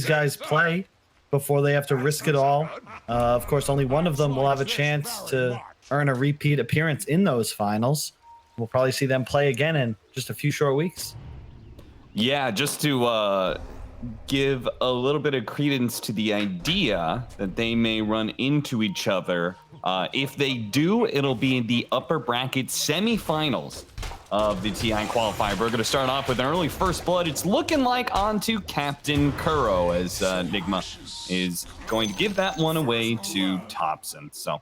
these guys play before they have to risk it all. Of course, only one of them will have a chance to earn a repeat appearance in those finals. We'll probably see them play again in just a few short weeks. Yeah, just to give a little bit of credence to the idea that they may run into each other. If they do, it'll be in the upper bracket semifinals of the TI qualifier. We're going to start off with an early first blood. It's looking like onto Captain Kuro, as Nigma is going to give that one away to Thompson. So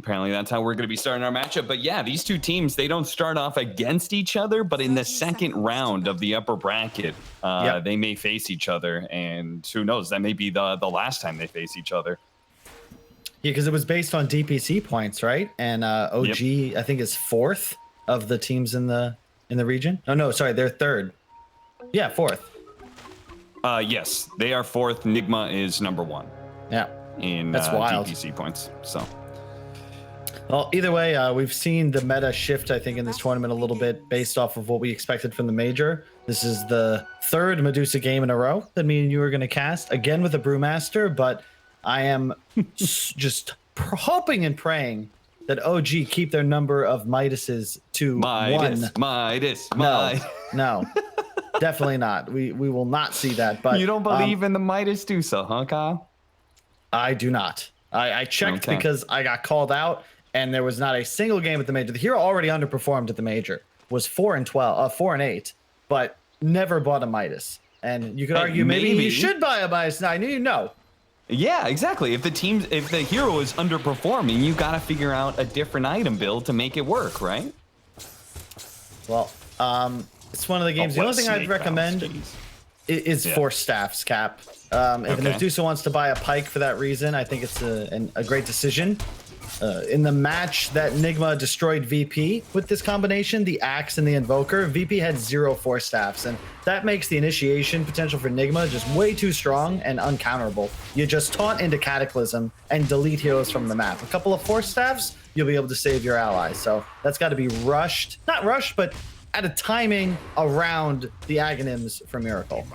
apparently that's how we're going to be starting our matchup. But yeah, these two teams, they don't start off against each other, but in the second round of the upper bracket, they may face each other. And who knows, that may be the last time they face each other. Yeah, because it was based on DPC points, right? And OG, I think, is fourth of the teams in the region. Oh no, sorry, they're third. Yeah, fourth. Yes, they are fourth. Nigma is number one. Yeah, in that's wild. DPC points. So, well, either way, we've seen the meta shift, I think, in this tournament a little bit based off of what we expected from the major. This is the third Medusa game in a row that me and you are going to cast again with a Brewmaster, but I am just hoping and praying that OG keep their number of Midases to one. Midas. No, definitely not. We will not see that. But you don't believe in the Midas Dusa, huh, Kyle? I do not. I checked because I got called out, and there was not a single game at the major. The hero already underperformed at the major. Was 4-8, but never bought a Midas. And you could argue maybe you should buy a Midas. Now I knew you know. Yeah, exactly. If the hero is underperforming, you got to figure out a different item build to make it work, right? Well, it's one of the games. The only thing I'd recommend is Force Staffs, Cap. If Medusa wants to buy a Pike for that reason, I think it's a great decision. In the match that Nigma destroyed VP with this combination, the Axe and the Invoker, VP had 0 Force Staffs, and that makes the initiation potential for Nigma just way too strong and uncounterable. You just taunt into Cataclysm and delete heroes from the map. A couple of Force Staffs, you'll be able to save your allies. So that's got to be rushed. Not rushed, but at a timing around the Aghanims for Miracle.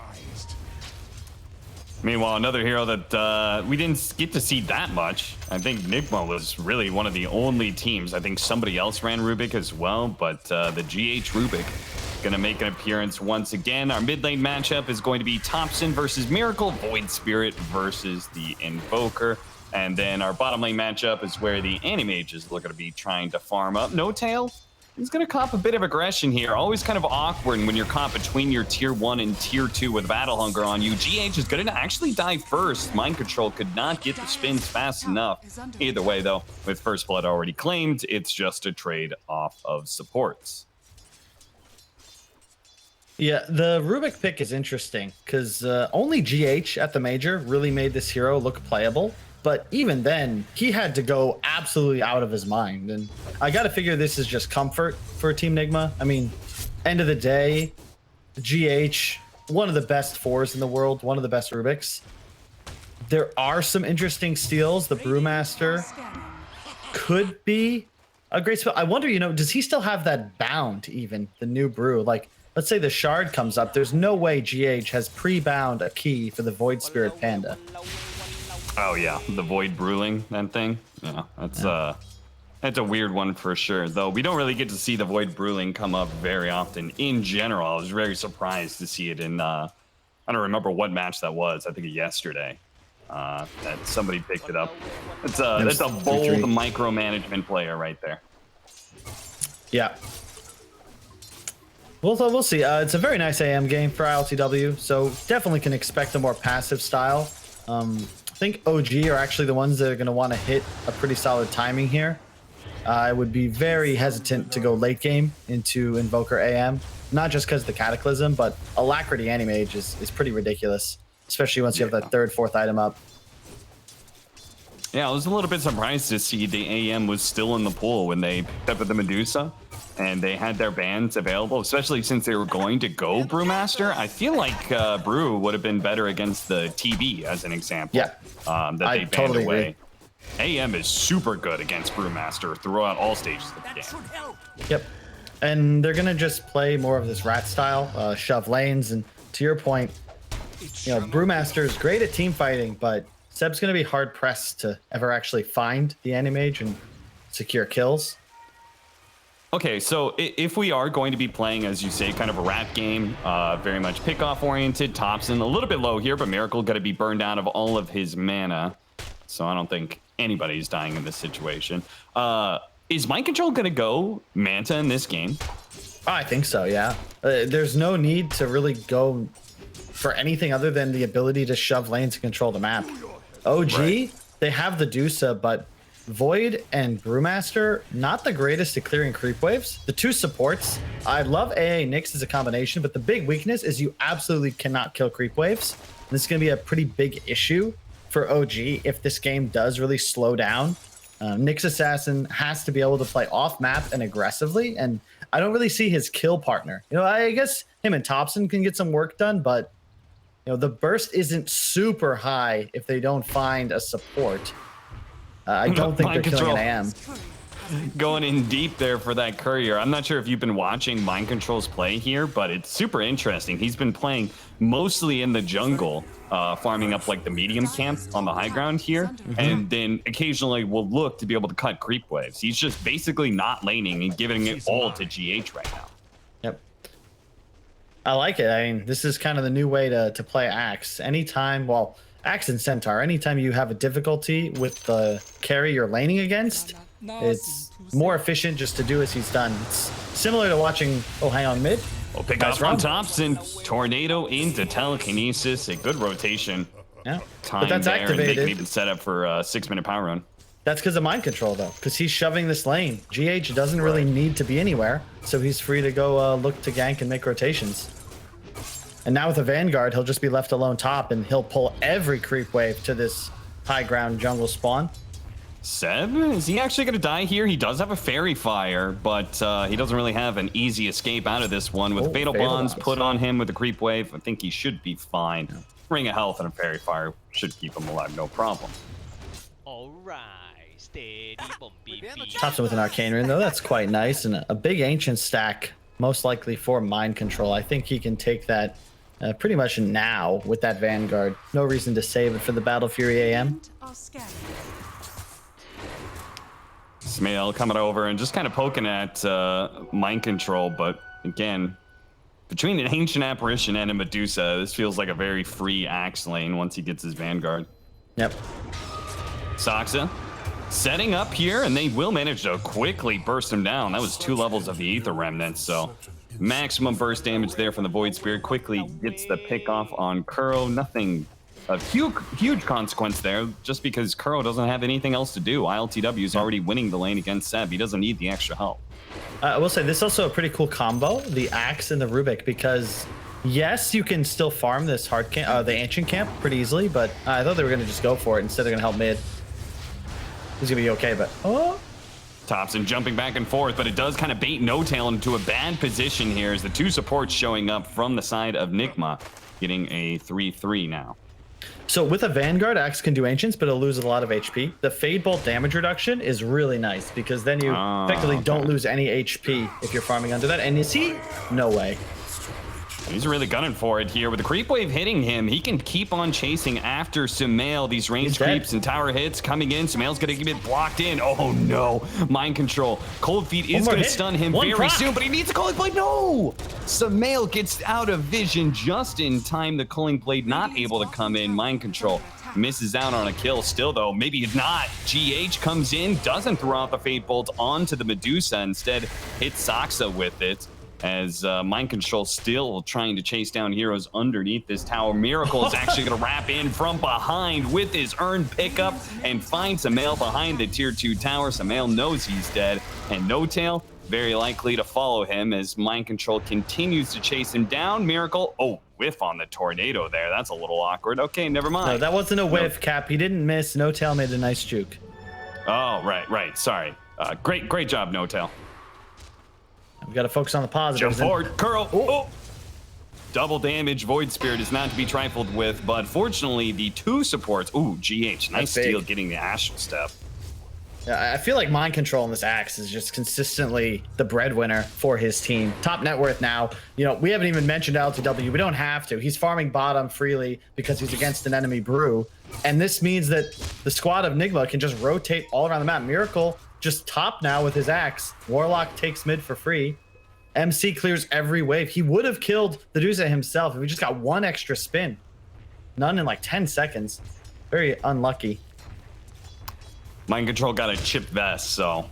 Meanwhile, another hero that we didn't get to see that much. I think Nigma was really one of the only teams. I think somebody else ran Rubik as well, but the GH Rubik going to make an appearance once again. Our mid lane matchup is going to be Thompson versus Miracle, Void Spirit versus the Invoker. And then our bottom lane matchup is where the Animage is looking to be trying to farm up. No Tail. He's going to cop a bit of aggression here. Always kind of awkward when you're caught between your tier 1 and tier 2 with Battle Hunger on you. GH is going to actually die first. Mind Control could not get the spins fast enough. Either way, though, with First Blood already claimed, it's just a trade off of supports. Yeah, the Rubik pick is interesting because only GH at the major really made this hero look playable. But even then, he had to go absolutely out of his mind. And I got to figure this is just comfort for Team Nigma. I mean, end of the day, GH, one of the best 4s in the world, one of the best Rubiks. There are some interesting steals. The Brewmaster could be a great spell. I wonder, does he still have that bound even, the new brew? Like, let's say the Shard comes up. There's no way GH has pre-bound a key for the Void Spirit Panda. Oh yeah, the Void Bruling, that thing. Yeah, that's a weird one for sure. Though we don't really get to see the Void Bruling come up very often in general. I was very surprised to see it in I don't remember what match that was. I think yesterday that somebody picked it up. That's a bold micromanagement player right there. Yeah. We'll see. It's a very nice AM game for ILTW, so definitely can expect a more passive style. I think OG are actually the ones that are going to want to hit a pretty solid timing here. I would be very hesitant to go late game into Invoker AM, not just because of the Cataclysm, but Alacrity Animage is pretty ridiculous, especially once you have that 3rd, 4th item up. Yeah, I was a little bit surprised to see the AM was still in the pool when they picked up the Medusa and they had their bans available, especially since they were going to go Brewmaster. I feel like Brew would have been better against the TB, as an example. Yeah, that they banned totally away. Agree. AM is super good against Brewmaster throughout all stages of the game. Yep, and they're going to just play more of this rat style, shove lanes, and to your point, you know, Brewmaster is great at team fighting, but Seb's going to be hard pressed to ever actually find the Animage and secure kills. Okay, so if we are going to be playing, as you say, kind of a rat game, very much pickoff oriented, Thompson a little bit low here, but Miracle going to be burned out of all of his mana. So I don't think anybody's dying in this situation. Is Mind Control going to go Manta in this game? I think so, yeah. There's no need to really go for anything other than the ability to shove lanes and control the map. OG, right. They have the Dusa, but Void and Brewmaster, not the greatest at clearing creep waves. The two supports, I love AA Nyx as a combination, but the big weakness is you absolutely cannot kill creep waves. This is going to be a pretty big issue for OG if this game does really slow down. Nyx Assassin has to be able to play off map and aggressively, and I don't really see his kill partner. You know, I guess him and Thompson can get some work done, but you know, the burst isn't super high if they don't find a support. I don't think they're killing an AM. Going in deep there for that courier. I'm not sure if you've been watching Mind Control's play here, but it's super interesting. He's been playing mostly in the jungle, farming up like the medium camp on the high ground here, and then occasionally will look to be able to cut creep waves. He's just basically not laning and giving it all to GH right now. Yep. I like it. I mean, this is kind of the new way to play Axe. Anytime, well, Axe and Centaur, anytime you have a difficulty with the carry you're laning against, it's more efficient just to do as he's done. It's similar to watching, oh, hang on mid. We'll pick up from Thompson. Tornado into telekinesis. A good rotation. Yeah, time but that's there, activated. And they can even set up for a 6-minute power run. That's because of Mind Control, though, because he's shoving this lane. GH doesn't really need to be anywhere, so he's free to go look to gank and make rotations. And now with a Vanguard, he'll just be left alone top, and he'll pull every creep wave to this high ground jungle spawn. Seb, is he actually going to die here? He does have a Fairy Fire, but he doesn't really have an easy escape out of this one. With Fatal Bonds put on him with the creep wave, I think he should be fine. Ring of Health and a Fairy Fire should keep him alive, no problem. Thompson with an Arcane Rune, though. That's quite nice. And a big Ancient stack, most likely for Mind Control. I think he can take that pretty much now with that Vanguard. No reason to save it for the Battle Fury AM. Smail coming over and just kind of poking at Mind Control, but again, between an Ancient Apparition and a Medusa, this feels like a very free Axe lane once he gets his Vanguard. Yep. Saksa setting up here, and they will manage to quickly burst him down. That was 2 levels of the Ether Remnant, so maximum burst damage there from the Void Spirit. Quickly gets the pick off on Kuro. Nothing, a huge consequence there, just because Kuro doesn't have anything else to do. ILTW is already winning the lane against Seb. He doesn't need the extra help. I will say this is also a pretty cool combo, the Axe and the Rubik, because yes, you can still farm this hard camp, the Ancient camp pretty easily, but I thought they were going to just go for it instead. They're going to help mid. He's going to be okay, but Thompson jumping back and forth, but it does kind of bait No-Tail into a bad position here as the 2 supports showing up from the side of Nigma, getting a 3-3 now. So with a Vanguard, Axe can do Ancients, but it'll lose a lot of HP. The Fade Bolt damage reduction is really nice because then you effectively don't lose any HP if you're farming under that. And you see, no way. He's really gunning for it here with the creep wave hitting him. He can keep on chasing after Sumail. These range creeps and tower hits coming in. Sumail's going to get blocked in. Oh no, Mind Control. Cold Feet is going to stun him very soon, but he needs a Culling Blade. No! Sumail gets out of vision just in time. The Culling Blade not able to come in. Mind Control misses out on a kill still though. Maybe not. GH comes in, doesn't throw out the Fate Bolt onto the Medusa. Instead hits Saksa with it. As Mind Control still trying to chase down heroes underneath this tower. Miracle is actually going to wrap in from behind with his earned pickup and find Sumail behind the tier 2 tower. Sumail knows he's dead, and No-Tail very likely to follow him as Mind Control continues to chase him down. Miracle, whiff on the tornado there. That's a little awkward. Okay, never mind. No, that wasn't a whiff, Cap. He didn't miss. No-Tail made a nice juke. Oh, right. Sorry. Great job, No-Tail. We got to focus on the positives. Jump forward, Curl. Double damage. Void Spirit is not to be trifled with, but fortunately, the 2 supports. GH, nice steal getting the Astral Step. I feel like mind control in this Axe is just consistently the breadwinner for his team. Top net worth now. You know, we haven't even mentioned LTW. We don't have to. He's farming bottom freely because he's against an enemy brew. And this means that the squad of Nigma can just rotate all around the map. Miracle just top now with his Axe. Warlock takes mid for free. MC clears every wave. He would have killed the Medusa himself if he just got one extra spin. None in like 10 seconds. Very unlucky. Mind Control got a chip vest, so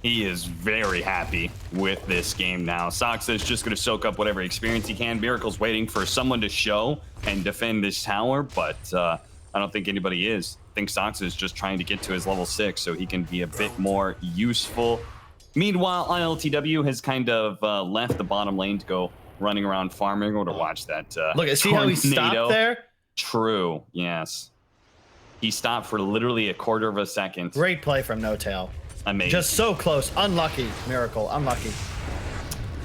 he is very happy with this game now. Soxa is just going to soak up whatever experience he can. Miracle's waiting for someone to show and defend this tower, but I don't think anybody is. I think Soxa is just trying to get to his level 6 so he can be a bit more useful. Meanwhile, ILTW has kind of left the bottom lane to go running around farming. Or to watch that. Look, see how he stopped there? True, yes. He stopped for literally a quarter of a second. Great play from No Tail. Amazing. Just so close. Unlucky. Miracle. Unlucky.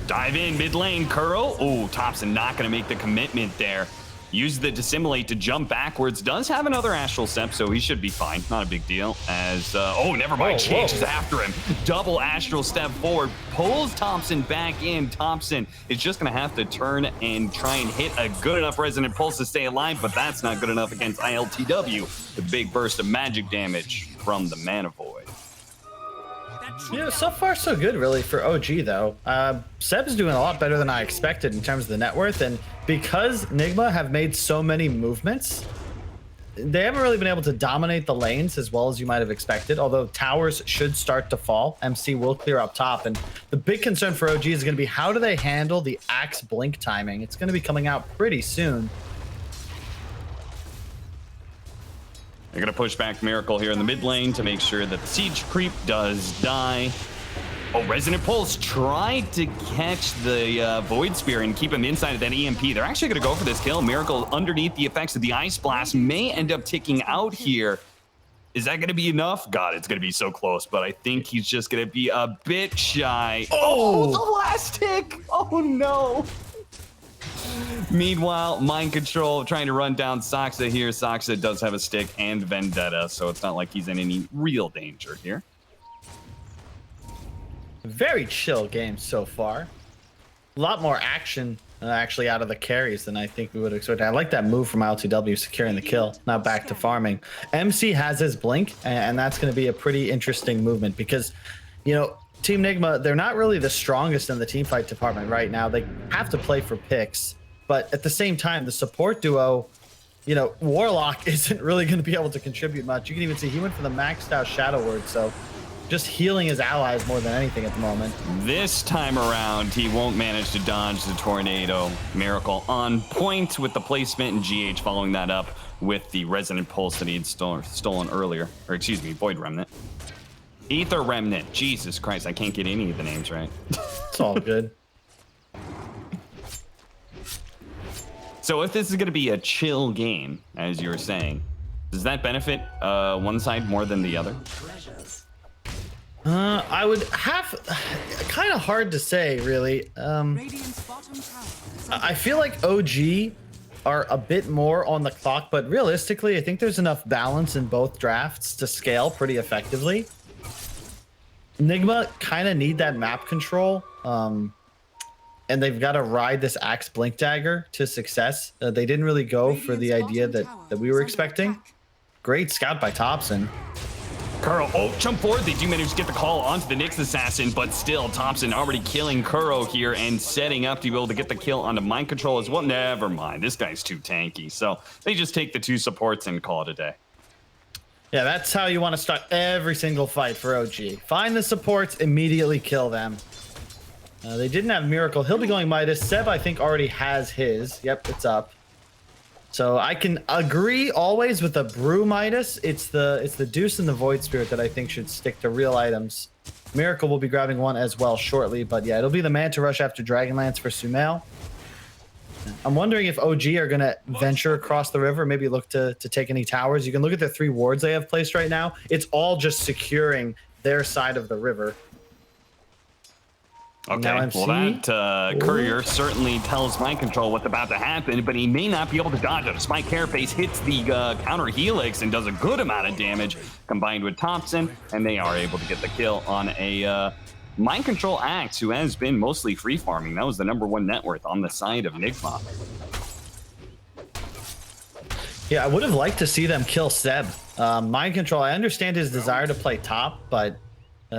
Dive in mid lane. Kuro. Oh, Thompson not going to make the commitment there. Use the dissimulate to jump backwards. Does have another astral step, so he should be fine. Not a big deal. As oh, never mind. Changes after him. Double astral step forward. Pulls Thompson back in. Thompson is just going to have to turn and try and hit a good enough resonant pulse to stay alive, but that's not good enough against ILTW. The big burst of magic damage from the Mana Void. Yeah, so far so good really for OG though. Seb's doing a lot better than I expected in terms of the net worth, and because Nigma have made so many movements, they haven't really been able to dominate the lanes as well as you might have expected, although towers should start to fall. MC will clear up top, and the big concern for OG is going to be how do they handle the Axe blink timing. It's going to be coming out pretty soon. They're going to push back Miracle here in the mid lane to make sure that the siege creep does die. Oh, Resonant Pulse tried to catch the Void Spear and keep him inside of that EMP. They're actually going to go for this kill. Miracle, underneath the effects of the Ice Blast, may end up ticking out here. Is that going to be enough? God, it's going to be so close, but I think he's just going to be a bit shy. Oh, the last tick. Oh, no. Meanwhile, Mind Control trying to run down Soxa here. Soxa does have a stick and Vendetta, so it's not like he's in any real danger here. Very chill game so far. A lot more action actually out of the carries than I think we would expect. I like that move from LTW securing the kill. Now back to farming. MC has his blink, and that's going to be a pretty interesting movement because, you know, Team Nigma, they're not really the strongest in the team fight department right now. They have to play for picks, but at the same time, the support duo, you know, Warlock isn't really going to be able to contribute much. You can even see he went for the maxed out Shadow Word, so just healing his allies more than anything at the moment. This time around, he won't manage to dodge the tornado. Miracle on point with the placement, and GH following that up with the Resonant Pulse that he had stolen earlier. Or excuse me, Void Remnant. Ether Remnant. Jesus Christ, I can't get any of the names right. It's all good. So if this is going to be a chill game, as you were saying, does that benefit one side more than the other? I would have kind of hard to say, really. I feel like OG are a bit more on the clock, but realistically, I think there's enough balance in both drafts to scale pretty effectively. Nigma kind of need that map control, and they've got to ride this Axe Blink Dagger to success. They didn't really go for the idea that we were expecting. Great scout by Thompson. Kuro, oh, jump forward. They do manage to get the call onto the Nyx Assassin, but still, Thompson already killing Kuro here and setting up to be able to get the kill onto Mind Control as well. Never mind, this guy's too tanky. So they just take the two supports and call it a day. Yeah, that's how you want to start every single fight for OG. Find the supports, immediately kill them. They didn't have Miracle. He'll be going Midas. Seb, I think, already has his. Yep, it's up. So I can agree always with the Brew Midas. It's the Deuce and the Void Spirit that I think should stick to real items. Miracle will be grabbing one as well shortly, but yeah, it'll be the Manta Rush after Dragonlance for Sumail. I'm wondering if OG are going to venture across the river, maybe look to take any towers. You can look at the 3 wards they have placed right now. It's all just securing their side of the river. Okay, well that courier certainly tells Mind Control what's about to happen, but he may not be able to dodge it. Spike Carapace hits the counter helix and does a good amount of damage combined with Thompson, and they are able to get the kill on a Mind Control Axe who has been mostly free farming. That was the #1 net worth on the side of Nigma. Yeah, I would have liked to see them kill Seb. Mind Control, I understand his desire to play top, but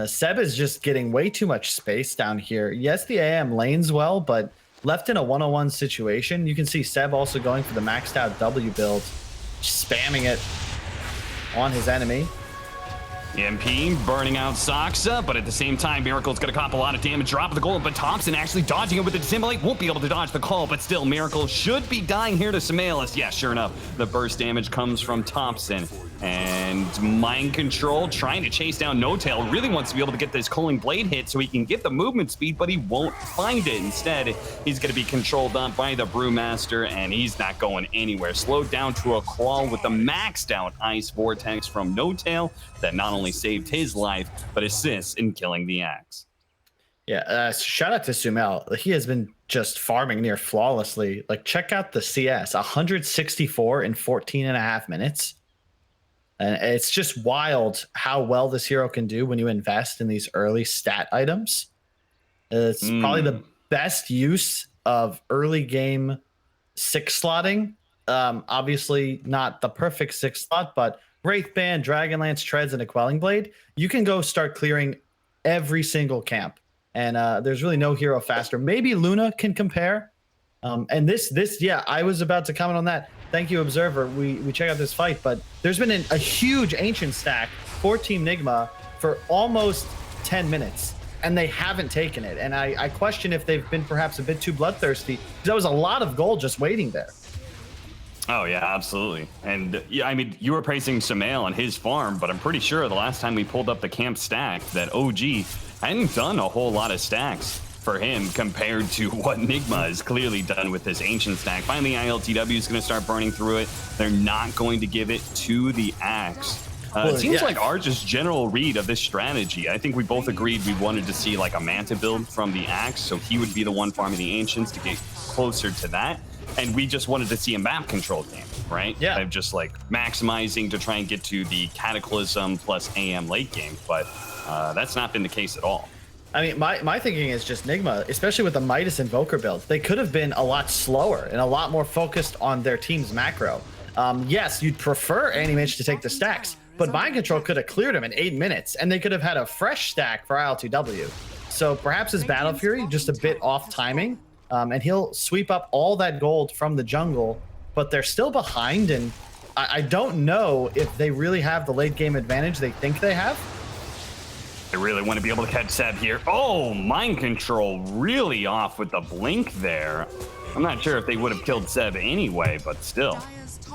Seb is just getting way too much space down here. Yes, the AM lanes well, but left in a 1-on-1 situation, you can see Seb also going for the maxed out W build, spamming it on his enemy. EMP burning out Soxa, but at the same time, Miracle's gonna cop a lot of damage, drop the goal, but Thompson actually dodging it with the Dissimulate, won't be able to dodge the call, but still, Miracle should be dying here to Samalis. Yeah, sure enough, the burst damage comes from Thompson. And Mind Control trying to chase down No Tail, really wants to be able to get this Culling Blade hit so he can get the movement speed, but he won't find it. Instead, he's gonna be controlled up by the Brewmaster, and he's not going anywhere. Slowed down to a crawl with the maxed out Ice Vortex from No Tail that not only saved his life, but assists in killing the Axe. Yeah, shout out to Sumail. He has been just farming near flawlessly. Like, check out the CS, 164 in 14.5 minutes. And it's just wild how well this hero can do when you invest in these early stat items. It's probably the best use of early game 6 slotting. Obviously not the perfect 6 slot, but Wraithband, Dragonlance, Treads, and a Quelling Blade, you can go start clearing every single camp. And there's really no hero faster. Maybe Luna can compare. And this, yeah, I was about to comment on that. Thank you, Observer. We check out this fight, but there's been a huge Ancient stack for Team Nigma for almost 10 minutes, and they haven't taken it. And I question if they've been perhaps a bit too bloodthirsty. There was a lot of gold just waiting there. Oh, yeah, absolutely. And yeah, I mean, you were praising Sumail and his farm, but I'm pretty sure the last time we pulled up the camp stack that OG hadn't done a whole lot of stacks for him compared to what Nigma has clearly done with this Ancient stack. Finally, ILTW is going to start burning through it. They're not going to give it to the Axe. It seems like our just general read of this strategy, I think we both agreed we wanted to see like a Manta build from the Axe, so he would be the one farming the Ancients to get closer to that. And we just wanted to see a map control game, right? Yeah. Of just like maximizing to try and get to the Cataclysm plus AM late game, but that's not been the case at all. I mean, my thinking is just Nigma, especially with the Midas Invoker build, they could have been a lot slower and a lot more focused on their team's macro. Yes, you'd prefer Animage to take the stacks, but Mind Control could have cleared him in 8 minutes, and they could have had a fresh stack for IL2W. So perhaps his Battle Fury just a bit off timing, and he'll sweep up all that gold from the jungle, but they're still behind, and I don't know if they really have the late game advantage they think they have. They really want to be able to catch Seb here. Oh, Mind Control really off with the blink there. I'm not sure if they would have killed Seb anyway, but still.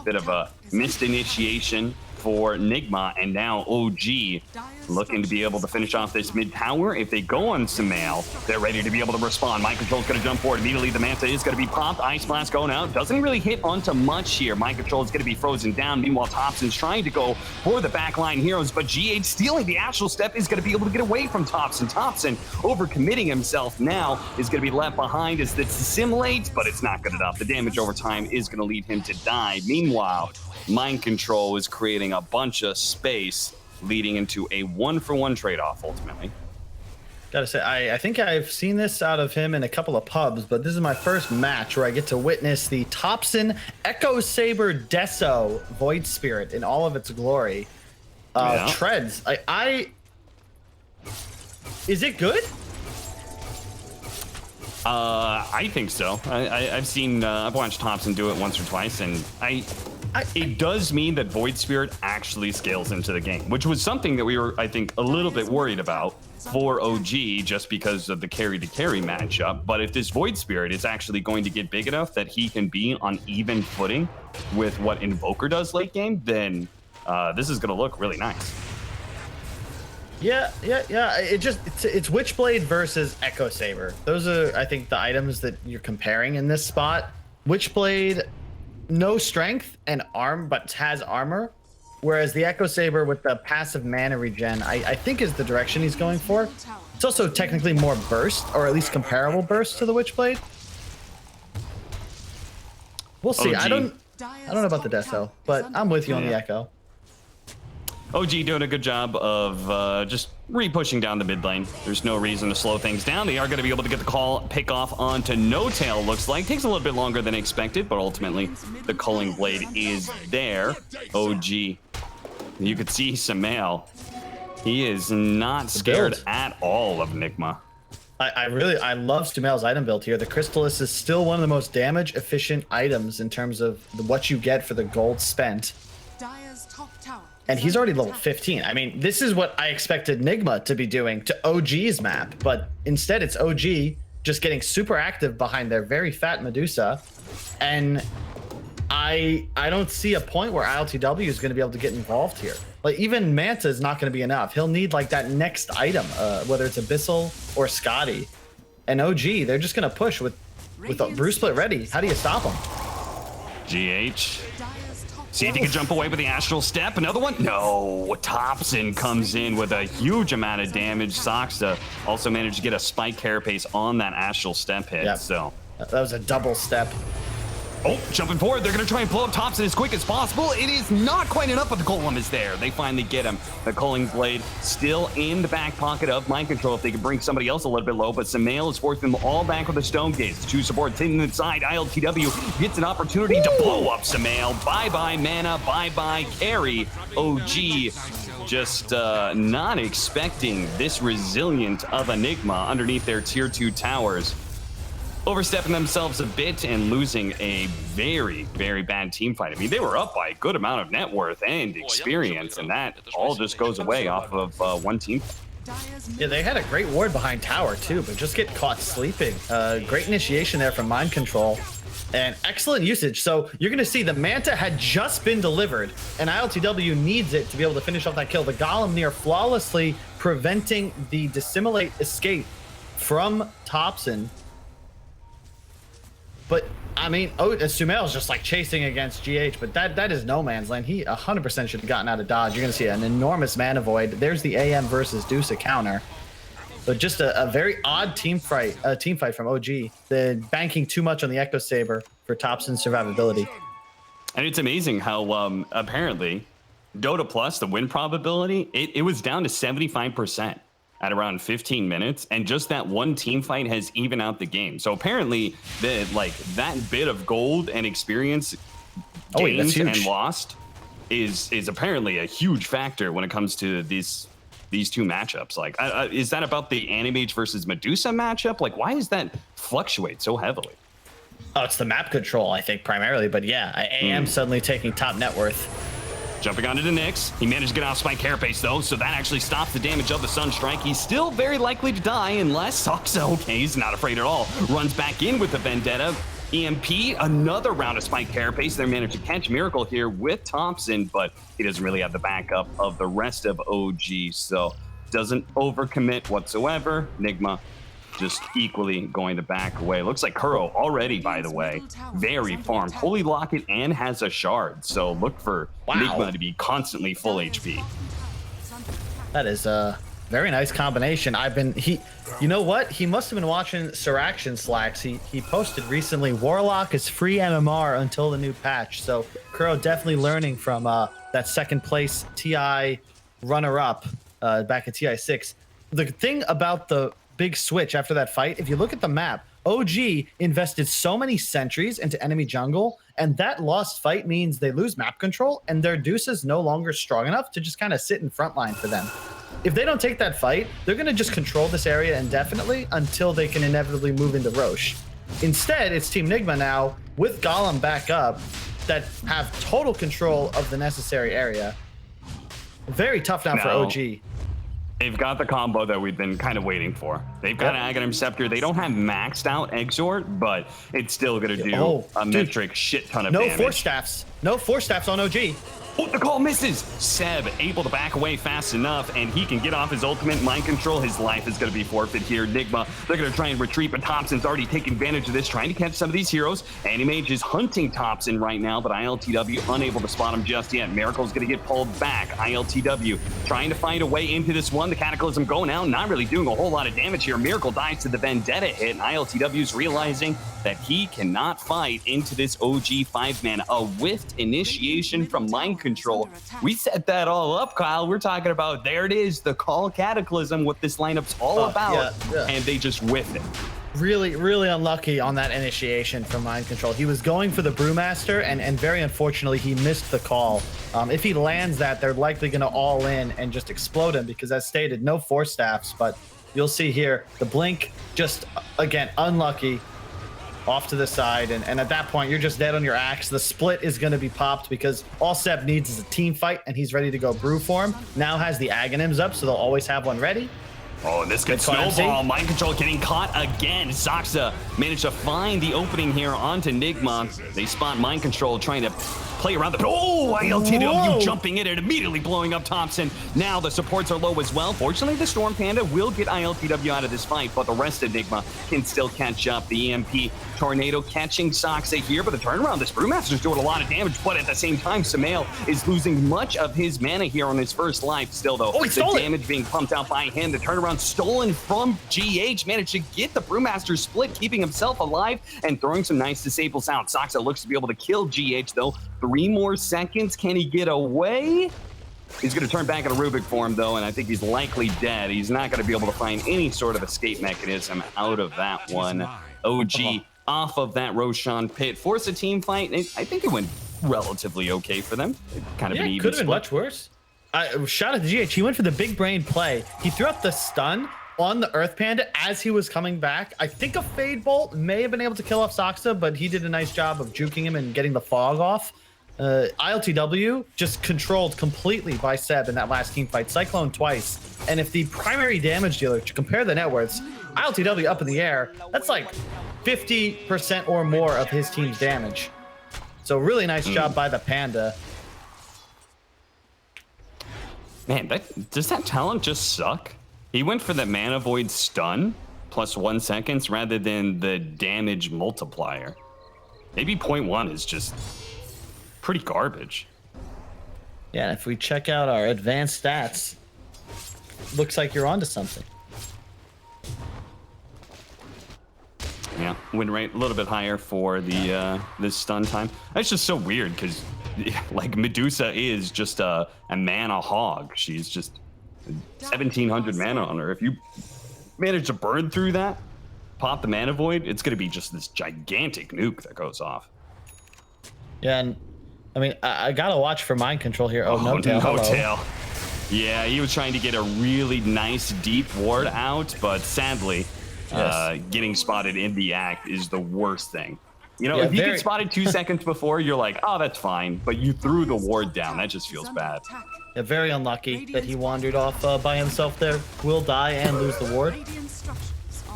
Bit of a missed initiation for Nigma, and now OG looking to be able to finish off this mid tower. If they go on Sumail, they're ready to be able to respond. Mind Control's going to jump forward immediately. The Manta is going to be popped. Ice Blast going out. Doesn't really hit onto much here. Mind Control is going to be frozen down. Meanwhile, Thompson's trying to go for the backline heroes, but GH stealing the actual step is going to be able to get away from Thompson. Thompson overcommitting himself now is going to be left behind as this assimilates, but it's not good enough. The damage over time is going to lead him to die. Meanwhile, Mind Control is creating a bunch of space, leading into a 1-for-1 trade-off ultimately. Gotta say, I think I've seen this out of him in a couple of pubs, but this is my first match where I get to witness the Thompson Echo Saber Deso Void Spirit in all of its glory. Treads. Is it good? I think so. I've seen, I've watched Thompson do it once or twice, and it does mean that Void Spirit actually scales into the game, which was something that we were, I think, a little bit worried about for OG just because of the carry-to-carry matchup. But if this Void Spirit is actually going to get big enough that he can be on even footing with what Invoker does late game, then this is going to look really nice. Yeah. It's Witchblade versus Echo Saber. Those are, I think, the items that you're comparing in this spot. Witchblade, no strength and arm, but has armor. Whereas the Echo Saber with the passive mana regen, I think is the direction he's going for. It's also technically more burst, or at least comparable burst to the Witchblade. We'll see. I don't know about the Deso, but I'm with you on the Echo. OG doing a good job of just re-pushing down the mid lane. There's no reason to slow things down. They are going to be able to get the call pick off onto No Tail, looks like. Takes a little bit longer than expected, but ultimately the Culling Blade is there. OG. You could see Samael. He is not scared at all of Nigma. I love Sumail's item build here. The Crystallis is still one of the most damage efficient items in terms of what you get for the gold spent. And he's already level 15. I mean, this is what I expected Nigma to be doing to OG's map, but instead it's OG just getting super active behind their very fat Medusa. And I don't see a point where ILTW is going to be able to get involved here. Like, even Manta is not going to be enough. He'll need like that next item, whether it's Abyssal or Scotty. And OG, they're just going to push with a Brew Split ready. How do you stop them? GH. See if he can jump away with the Astral Step. Another one? No. Thompson comes in with a huge amount of damage. Soxa also managed to get a Spike Carapace on that Astral Step hit. Yep. So that was a double step. Oh, jumping forward. They're going to try and blow up Thompson as quick as possible. It is not quite enough, but the Golem is there. They finally get him. The Culling Blade still in the back pocket of Mind Control if they can bring somebody else a little bit low, but Samael is forcing them all back with the Stone Gaze. Two supports hitting inside. ILTW gets an opportunity to blow up Samael. Bye-bye mana, bye-bye carry. OG just not expecting this resilient of Enigma underneath their tier 2 towers. Overstepping themselves a bit and losing a very, very bad team fight. I mean, they were up by a good amount of net worth and experience, and that all just goes away off of one team. Yeah, they had a great ward behind tower too, but just get caught sleeping. Great initiation there from Mind Control and excellent usage. So you're going to see the Manta had just been delivered, and ILTW needs it to be able to finish off that kill. The Golem near flawlessly preventing the Dissimulate escape from Thompson. But I mean, Sumail's just like chasing against GH, but that is no man's land. He 100% should have gotten out of dodge. You're gonna see an enormous mana void. There's the AM versus Deuce counter. But just a very odd team fight from OG. They're banking too much on the Echo Saber for Thompson's survivability. And it's amazing how apparently Dota Plus, the win probability, it was down to 75%. At around 15 minutes, and just that one team fight has evened out the game. So apparently, that bit of gold and experience gained and lost is apparently a huge factor when it comes to these two matchups. Like, is that about the Animage versus Medusa matchup? Like, why does that fluctuate so heavily? Oh, it's the map control, I think, primarily. But yeah, I am suddenly taking top net worth. Jumping onto the Nyx. He managed to get out Spike Carapace, though, so that actually stops the damage of the Sunstrike. He's still very likely to die unless Soxa, okay, he's not afraid at all, runs back in with the Vendetta. EMP, another round of Spike Carapace. They managed to catch Miracle here with Thompson, but he doesn't really have the backup of the rest of OG, so doesn't overcommit whatsoever. Nigma just equally going to back away. Looks like Kuro already, by the way, very farmed. Holy Locket and has a shard. So look for Nigma to be constantly full HP. That is a very nice combination. You know what? He must have been watching Siraction Slacks. He posted recently, Warlock is free MMR until the new patch. So Kuro definitely learning from that second place TI runner-up back at TI 6. The thing about the big switch after that fight, if you look at the map, OG invested so many sentries into enemy jungle, and that lost fight means they lose map control, and their Deuce is no longer strong enough to just kind of sit in front line for them. If they don't take that fight, they're going to just control this area indefinitely until they can inevitably move into Roche. Instead, it's Team Nigma now, with Golem back up, that have total control of the necessary area. Very tough now for OG. They've got the combo that we've been kind of waiting for. They've got an Aghanim Scepter. They don't have maxed out Exort, but it's still going to do a metric shit ton of damage. No Force Staffs on OG. Oh, the call misses. Seb able to back away fast enough, and he can get off his ultimate mind control. His life is going to be forfeit here. Nigma, they're going to try and retreat, but Thompson's already taking advantage of this, trying to catch some of these heroes. Animage is hunting Thompson right now, but ILTW unable to spot him just yet. Miracle's going to get pulled back. ILTW trying to find a way into this one. The Cataclysm going out, not really doing a whole lot of damage here. Miracle dies to the Vendetta hit, and ILTW's realizing that he cannot fight into this OG 5-man. A whiffed initiation from Mind Control. We set that all up, Kyle. We're talking about, there it is, the call Cataclysm, what this lineup's all about, and they just whiffed it. Really, really unlucky on that initiation from Mind Control. He was going for the Brewmaster, and very unfortunately, he missed the call. If he lands that, they're likely going to all in and just explode him because, as stated, no Force Staffs, but you'll see here, the Blink just, again, unlucky. Off to the side, and at that point you're just dead on your axe. The split is going to be popped because all Seb needs is a team fight, and he's ready to go brew form. Now has the Aghanims up, so they'll always have one ready. Oh, and this could snowball. Mind Control getting caught again. Saxa managed to find the opening here onto Nigma. They spot Mind Control trying to play around the... Oh, ILTW jumping in and immediately blowing up Thompson. Now the supports are low as well. Fortunately, the Storm Panda will get ILTW out of this fight, but the rest of Nigma can still catch up. The EMP Tornado catching Saxa here, but the turnaround, this Brewmaster's doing a lot of damage, but at the same time, Samael is losing much of his mana here on his first life. Still, though, the damage being pumped out by him. The turnaround stolen from GH, managed to get the Brewmaster split, keeping himself alive and throwing some nice disables out. Saxa looks to be able to kill GH, though. 3 more seconds. Can he get away? He's going to turn back into Rubik form, though, and I think he's likely dead. He's not going to be able to find any sort of escape mechanism out of that one. OG off of that Roshan pit. Force a team fight. I think it went relatively okay for them. Kind of an even could have been split. much worse. Shout out to GH. He went for the big brain play. He threw up the stun on the Earth Panda as he was coming back. I think a Fade Bolt may have been able to kill off Saxa, but he did a nice job of juking him and getting the fog off. ILTW just controlled completely by Seb in that last team fight. Cyclone twice. And if the primary damage dealer, to compare the net worths, ILTW up in the air, that's like 50% or more of his team's damage. So really nice job by the Panda. Man, does that talent just suck? He went for the Mana Void stun plus 1 second rather than the damage multiplier. Maybe 0.1 is just pretty garbage. Yeah, and if we check out our advanced stats, looks like you're onto something. Yeah, win rate a little bit higher for the stun time. That's just so weird because like Medusa is just a mana hog. She's just 1,700 mana on her. If you manage to burn through that, pop the Mana Void, it's going to be just this gigantic nuke that goes off. Yeah, and I mean, I gotta watch for Mind Control here. Oh, no tail. No tail. Yeah, he was trying to get a really nice deep ward out, but sadly, getting spotted in the act is the worst thing. You know, if you get spotted 2 seconds before, you're like, oh, that's fine. But you threw the ward down. That just feels bad. Yeah, very unlucky that he wandered off by himself there. Will die and lose the ward.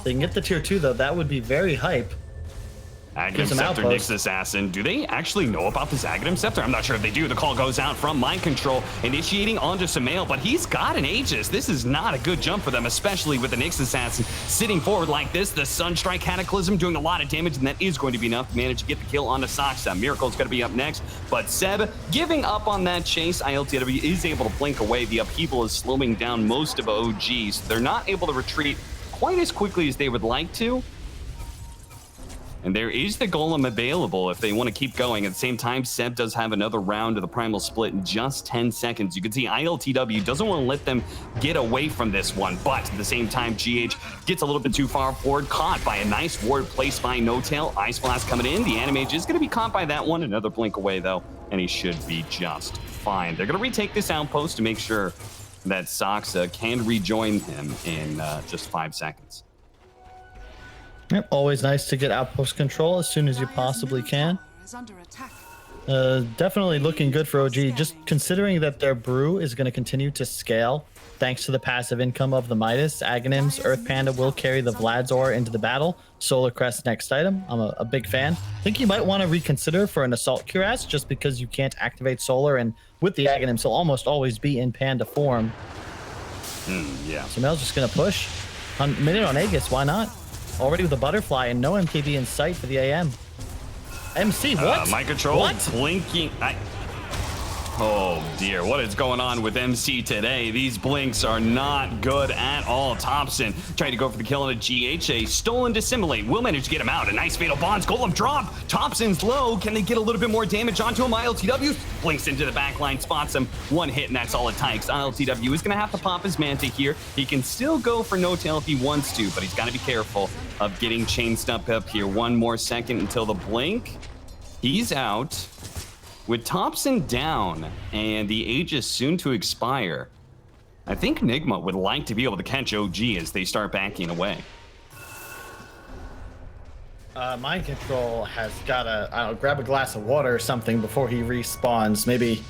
They can get the tier 2, though. That would be very hype. Aghanim Scepter, Nyx Assassin. Do they actually know about this Aghanim Scepter? I'm not sure if they do. The call goes out from Mind Control, initiating onto Samael, but he's got an Aegis. This is not a good jump for them, especially with the Nyx Assassin sitting forward like this. The Sunstrike Cataclysm doing a lot of damage, and that is going to be enough to manage to get the kill onto Saxa. Miracle's going to be up next, but Seb giving up on that chase. ILTW is able to blink away. The upheaval is slowing down most of OGs. They're not able to retreat quite as quickly as they would like to. And there is the Golem available if they want to keep going. At the same time, Seb does have another round of the Primal Split in just 10 seconds. You can see ILTW doesn't want to let them get away from this one, but at the same time, GH gets a little bit too far forward, caught by a nice ward placed by No Tail. Ice Blast coming in. The Animage is going to be caught by that one. Another blink away, though, and he should be just fine. They're going to retake this outpost to make sure that Saxa can rejoin him in just 5 seconds. Yep, always nice to get outpost control as soon as you possibly can. Definitely looking good for OG, just considering that their brew is going to continue to scale thanks to the passive income of the Midas. Aghanim's Earth Panda will carry the Vlad's Ore into the battle. Solar Crest next item. I'm a big fan. I think you might want to reconsider for an Assault Cuirass just because you can't activate Solar, and with the Aghanims, he'll almost always be in Panda form. Yeah. So Mel's just going to push. Minute on Aegis, why not? Already with a Butterfly and no MKB in sight for the AM. MC, what? Mind control, what? blinking. Oh dear, what is going on with MC today? These blinks are not good at all. Thompson trying to go for the kill on a GHA. Stolen Dissimulate will manage to get him out. A nice Fatal Bonds. Golem drop. Thompson's low. Can they get a little bit more damage onto him? ILTW blinks into the backline, spots him. One hit, and that's all it takes. ILTW is going to have to pop his Manta here. He can still go for no tail if he wants to, but he's got to be careful of getting chain stuck up here. One more second until the blink. He's out. With Thompson down and the Aegis soon to expire, I think Nigma would like to be able to catch OG as they start backing away. Mind Control has got to, I don't know, grab a glass of water or something before he respawns. Maybe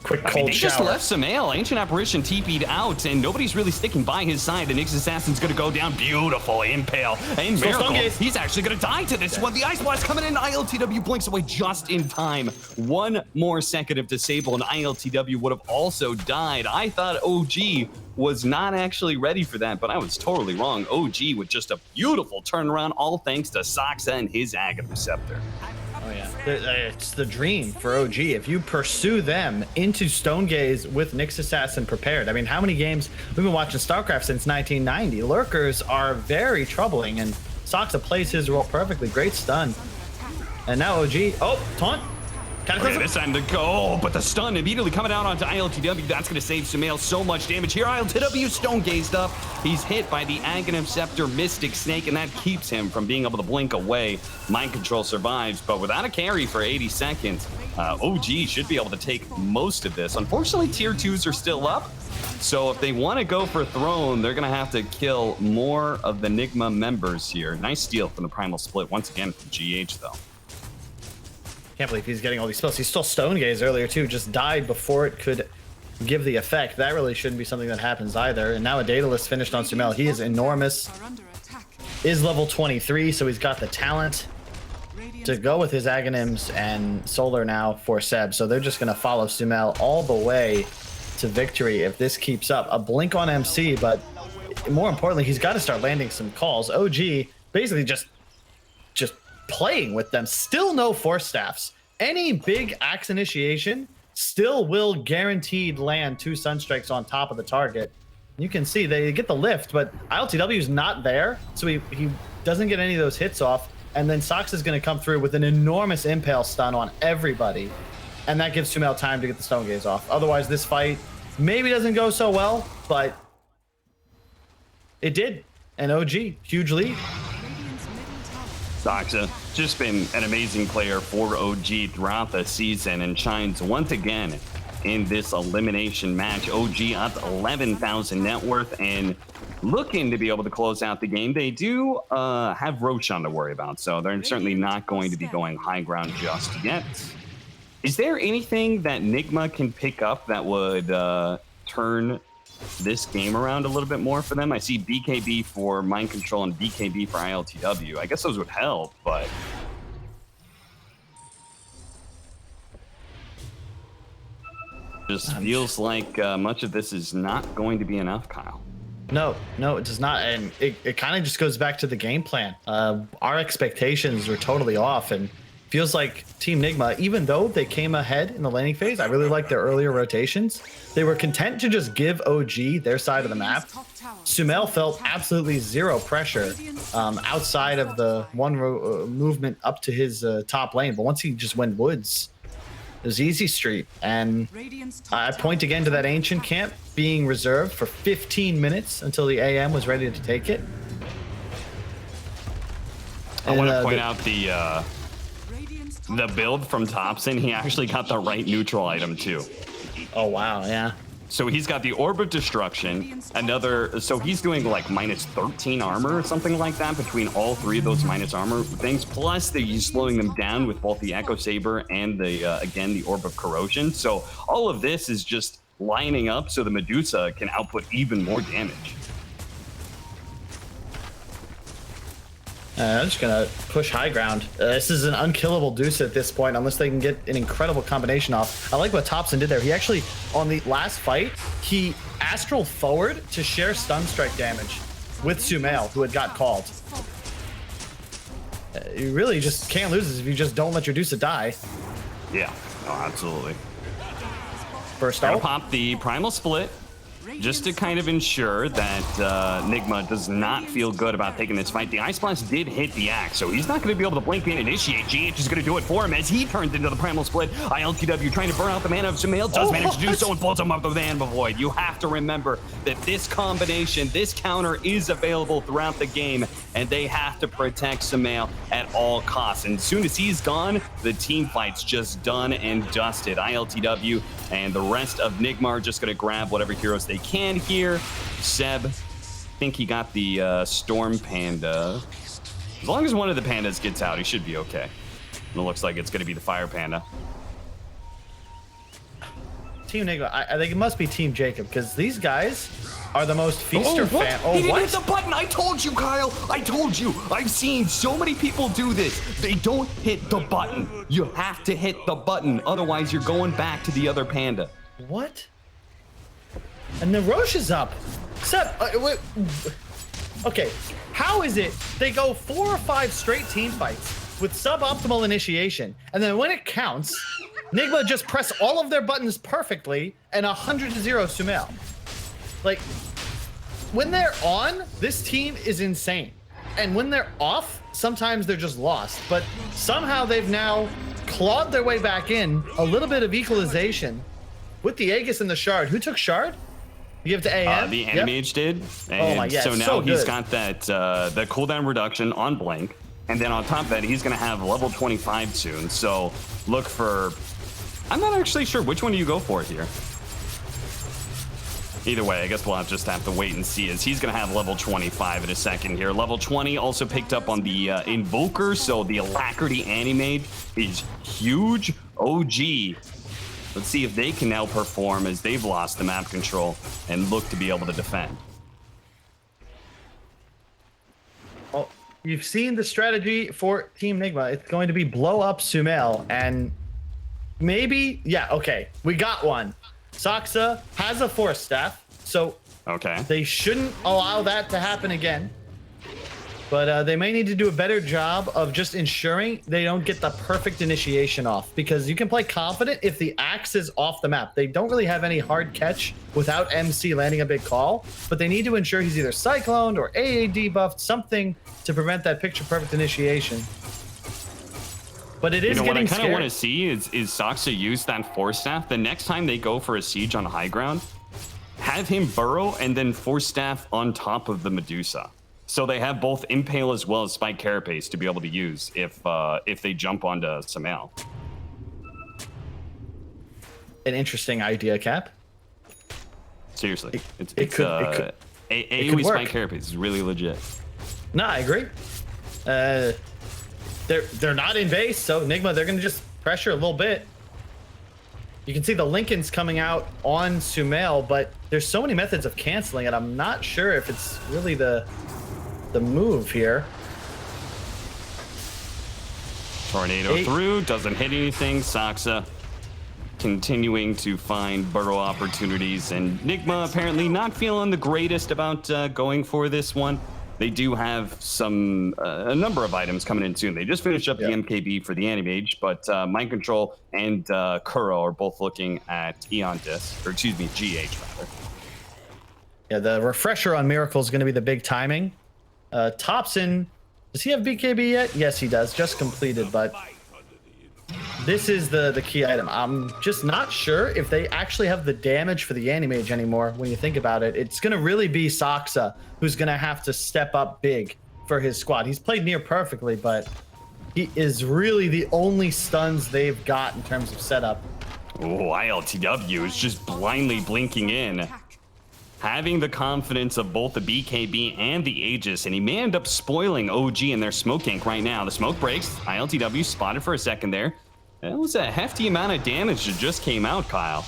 quick cold they shower. Just left Sumail. Ancient Apparition TP'd out, and nobody's really sticking by his side. The Nyx Assassin's going to go down. Beautiful Impale. And Miracle, he's actually going to die to this one. The Ice Blast coming in. ILTW blinks away just in time. One more second of disable, and ILTW would have also died. I thought OG was not actually ready for that, but I was totally wrong. OG with just a beautiful turnaround, all thanks to Soxa and his Aghanim Scepter. Oh yeah, it's the dream for OG. If you pursue them into Stone Gaze with Nyx Assassin prepared. I mean, how many games we've been watching StarCraft since 1990? Lurkers are very troubling, and Soxa plays his role perfectly. Great stun. And now OG, oh, taunt. Okay, this time to go, but the stun immediately coming out onto ILTW. That's going to save Sumail so much damage here. ILTW stone gazed up. He's hit by the Aghanim Scepter Mystic Snake, and that keeps him from being able to blink away. Mind Control survives, but without a carry for 80 seconds, OG should be able to take most of this. Unfortunately, tier 2s are still up, so if they want to go for Throne, they're going to have to kill more of the Nigma members here. Nice steal from the Primal Split once again from GH, though. Can't believe he's getting all these spells. He stole Stone Gaze earlier too, just died before it could give the effect. That really shouldn't be something that happens either. And now a Daedalus finished on Sumail. He is enormous. Is level 23, so he's got the talent to go with his Aghanims and Solar now for Seb. So they're just going to follow Sumail all the way to victory if this keeps up. A blink on MC, but more importantly, he's got to start landing some calls. OG basically just playing with them. Still no Force Staffs. Any big axe initiation still will guaranteed land 2 Sunstrikes on top of the target. You can see they get the lift, but ILTW is not there, so he doesn't get any of those hits off. And then Sox is going to come through with an enormous Impale stun on everybody, and that gives Sumail time to get the Stone Gaze off. Otherwise, this fight maybe doesn't go so well, but it did. And OG, huge lead. Soxa just been an amazing player for OG throughout the season and shines once again in this elimination match. OG up 11,000 net worth and looking to be able to close out the game. They do have Roshan to worry about, so they're certainly not going to be going high ground just yet. Is there anything that Nigma can pick up that would turn this game around a little bit more for them? I see BKB for Mind Control and BKB for ILTW. I guess those would help, but just feels like much of this is not going to be enough, Kyle. No, it does not. And it kind of just goes back to the game plan. Our expectations were totally off, and feels like Team Nigma, even though they came ahead in the laning phase, I really like their earlier rotations. They were content to just give OG their side of the map. Sumail felt absolutely zero pressure outside of the one movement up to his top lane. But once he just went woods, it was easy street. And I point again to that Ancient camp being reserved for 15 minutes until the AM was ready to take it. I want to point out the build from Thompson. He actually got the right neutral item too. Oh wow, yeah. So he's got the Orb of Destruction, another, so he's doing like minus 13 armor or something like that between all three of those minus armor things, plus he's slowing them down with both the Echo Saber and the, again, the Orb of Corrosion. So all of this is just lining up so the Medusa can output even more damage. I'm just gonna push high ground. This is an unkillable Deuce at this point, unless they can get an incredible combination off. I like what Thompson did there. He actually, on the last fight, he astral forward to share stun strike damage with Sumail, who had got called. You really just can't lose this if you just don't let your Deuce die. Yeah, no, absolutely. First Gotta out. pop the Primal Split, just to kind of ensure that Nigma does not feel good about taking this fight. The Ice Blast did hit the Axe, so he's not going to be able to blink in and initiate. GH is going to do it for him as he turns into the Primal Split. ILTW trying to burn out the mana of Sumail, does manage to do so and pulls him up with the Anima Void. You have to remember that this combination, this counter is available throughout the game, and they have to protect Sumail at all costs. And as soon as he's gone, the team fight's just done and dusted. ILTW and the rest of Nigma are just going to grab whatever heroes they can here. Seb, I think he got the Storm Panda. As long as one of the pandas gets out, he should be okay. And it looks like it's going to be the Fire Panda. Team Nigma, I think it must be Team Jacob, because these guys are the most feaster fan. Oh, he didn't hit the button. I told you, Kyle. I told you. I've seen so many people do this. They don't hit the button. You have to hit the button. Otherwise, you're going back to the other panda. What? And the Roche is up. Seb, wait. Okay, how is it they go 4 or 5 straight team fights with suboptimal initiation, and then when it counts, Nigma just press all of their buttons perfectly and 100-0 Sumail? Like, when they're on, this team is insane. And when they're off, sometimes they're just lost. But somehow they've now clawed their way back in, a little bit of equalization with the Aegis and the Shard. Who took Shard? You give it to AM? The Anti-Mage did. And oh my, yeah, so now so he's good. got that the cooldown reduction on Blink. And then on top of that, he's going to have level 25 soon. So look for... I'm not actually sure. Which one do you go for here? Either way, I guess we'll just have to wait and see, as he's going to have level 25 in a second here. Level 20 also picked up on the Invoker, so the Alacrity Animate is huge. OG. Let's see if they can now perform, as they've lost the map control and look to be able to defend. Well, you've seen the strategy for Team Nigma. It's going to be blow up Sumail, and maybe, yeah, okay, we got one. Saksa has a Force Staff, so okay, they shouldn't allow that to happen again. But they may need to do a better job of just ensuring they don't get the perfect initiation off, because you can play confident if the Axe is off the map. They don't really have any hard catch without MC landing a big call, but they need to ensure he's either cycloned or AA buffed, something to prevent that picture perfect initiation. But it is what I getting kind of want to scary. see is Saksa use that Force Staff. The next time they go for a siege on high ground, have him burrow and then Force Staff on top of the Medusa. So they have both Impale as well as Spike Carapace to be able to use if they jump onto Sumail. An interesting idea, Cap. Seriously, it could AoE work. Spike Carapace is really legit. No, I agree. They're not in base, so Nigma, they're gonna just pressure a little bit. You can see the Lincoln's coming out on Sumail, but there's so many methods of canceling it. I'm not sure if it's really the move here. Tornado through, doesn't hit anything. Saksa continuing to find burrow opportunities, and Nigma apparently not feeling the greatest about going for this one. They do have a number of items coming in soon. They just finished up the MKB for the Anti-Mage, but Mind Control and Kuro are both looking at Eon Disc, or excuse me, GH rather. Yeah, the refresher on Miracle is going to be the big timing. Thompson, does he have BKB yet? Yes, he does. Just completed, but this is the key item. I'm just not sure if they actually have the damage for the Anti-Mage anymore. When you think about it, it's going to really be Saksa who's going to have to step up big for his squad. He's played near perfectly, but he is really the only stuns they've got in terms of setup. Oh, ILTW is just blindly blinking in. Having the confidence of both the BKB and the Aegis, and he may end up spoiling OG in their smoke gank right now. The smoke breaks. ILTW spotted for a second there. That was a hefty amount of damage that just came out, Kyle.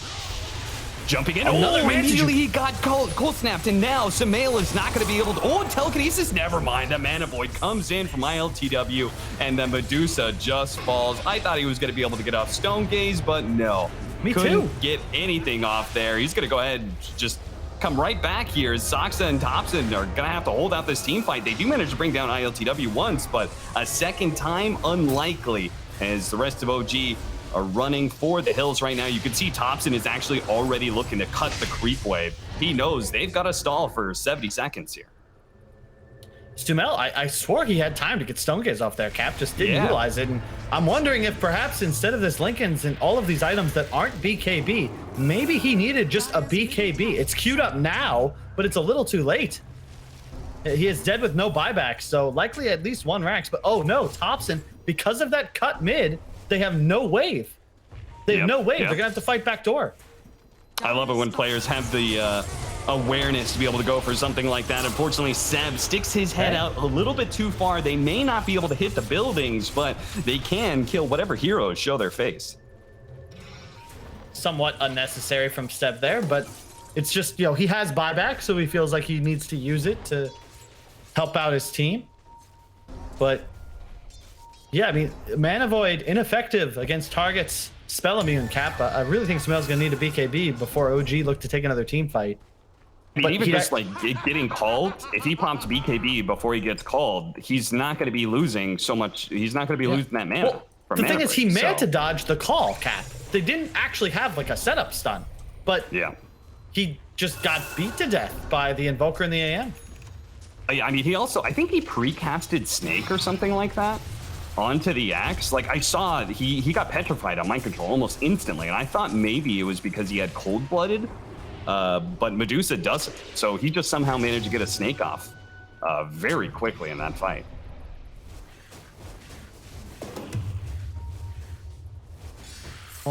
Jumping in. Immediately he got cold snapped, and now Sumail is not going to be able to. Oh, telekinesis. Never mind. The Mana Void comes in from ILTW, and then Medusa just falls. I thought he was going to be able to get off Stone Gaze, but no. Me Couldn't too. get anything off there. He's going to go ahead and just come right back here. Soxa and Thompson are gonna have to hold out this team fight. They do manage to bring down ILTW once, but a second time, unlikely, as the rest of OG are running for the hills right now. You can see Thompson is actually already looking to cut the creep wave. He knows they've got to stall for 70 seconds here. Sumail, I swore he had time to get Stone Gaze off there. Cap just didn't utilize it. And I'm wondering if perhaps instead of this Lincoln's and all of these items that aren't BKB, maybe he needed just a BKB. It's queued up now, but it's a little too late. He is dead with no buyback, so likely at least one Rax. But oh no, Thompson, because of that cut mid, they have no wave. They have no wave. They're gonna have to fight backdoor. I love it when players have the awareness to be able to go for something like that. Unfortunately, Seb sticks his head out a little bit too far. They may not be able to hit the buildings, but they can kill whatever heroes show their face. Somewhat unnecessary from Seb there, but it's just, you know, he has buyback, so he feels like he needs to use it to help out his team. But yeah, I mean, Mana Void ineffective against targets. Spell immune, Cap. I really think Sumail's gonna need a BKB before OG look to take another team fight. But even just like getting called, if he prompts BKB before he gets called, he's not going to be losing so much. He's not going to be losing that mana. Well, the thing is, he meant to dodge the call, Cap. They didn't actually have like a setup stun, but he just got beat to death by the Invoker in the AM. I mean, he also, I think he pre-casted Snake or something like that onto the axe. Like I saw he got petrified on mind control almost instantly, and I thought maybe it was because he had cold-blooded. But Medusa doesn't, so he just somehow managed to get a Snake off very quickly in that fight.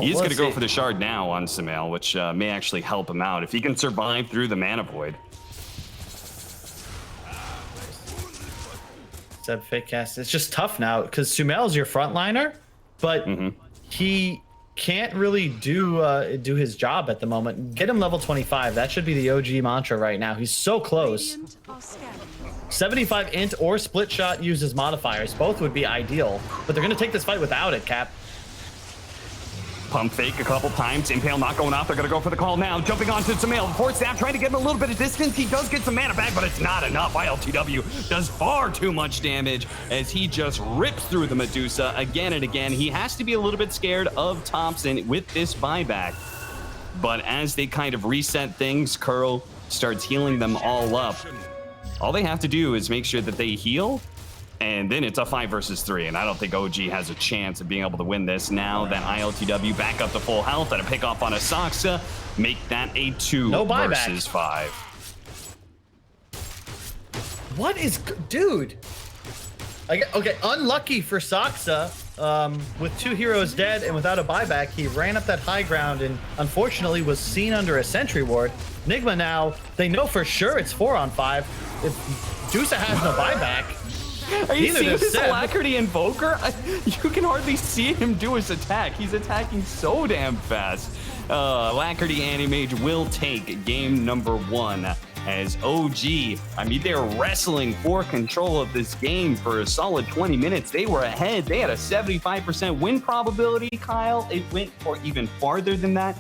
He is going to go for the shard now on Sumail, which may actually help him out if he can survive through the Mana Void. Seb fake cast. It's just tough now because Sumail's your frontliner, but he can't really do his job at the moment. Get him level 25. That should be the OG mantra right now. He's so close. 75 int or split shot uses modifiers. Both would be ideal, but they're going to take this fight without it, Cap. Pump fake a couple times. Impale not going off. They're going to go for the call now. Jumping onto Sumail. Force snap trying to get him a little bit of distance. He does get some mana back, but it's not enough. ILTW does far too much damage as he just rips through the Medusa again and again. He has to be a little bit scared of Thompson with this buyback. But as they kind of reset things, Curl starts healing them all up. All they have to do is make sure that they heal, and then it's a 5 versus 3, and I don't think OG has a chance of being able to win this. Now that ILTW back up to full health and a pick off on a Soxa, make that a 2 versus 5. What is, dude? Okay, unlucky for Soxa. With 2 heroes dead and without a buyback, he ran up that high ground and unfortunately was seen under a sentry ward. Nigma now, they know for sure it's 4 on 5. If Dusa has no buyback, are you seeing this Alacrity Invoker? You can hardly see him do his attack. He's attacking so damn fast. Alacrity Animage will take game number 1 as OG. I mean, they're wrestling for control of this game for a solid 20 minutes. They were ahead. They had a 75% win probability, Kyle. It went for even farther than that.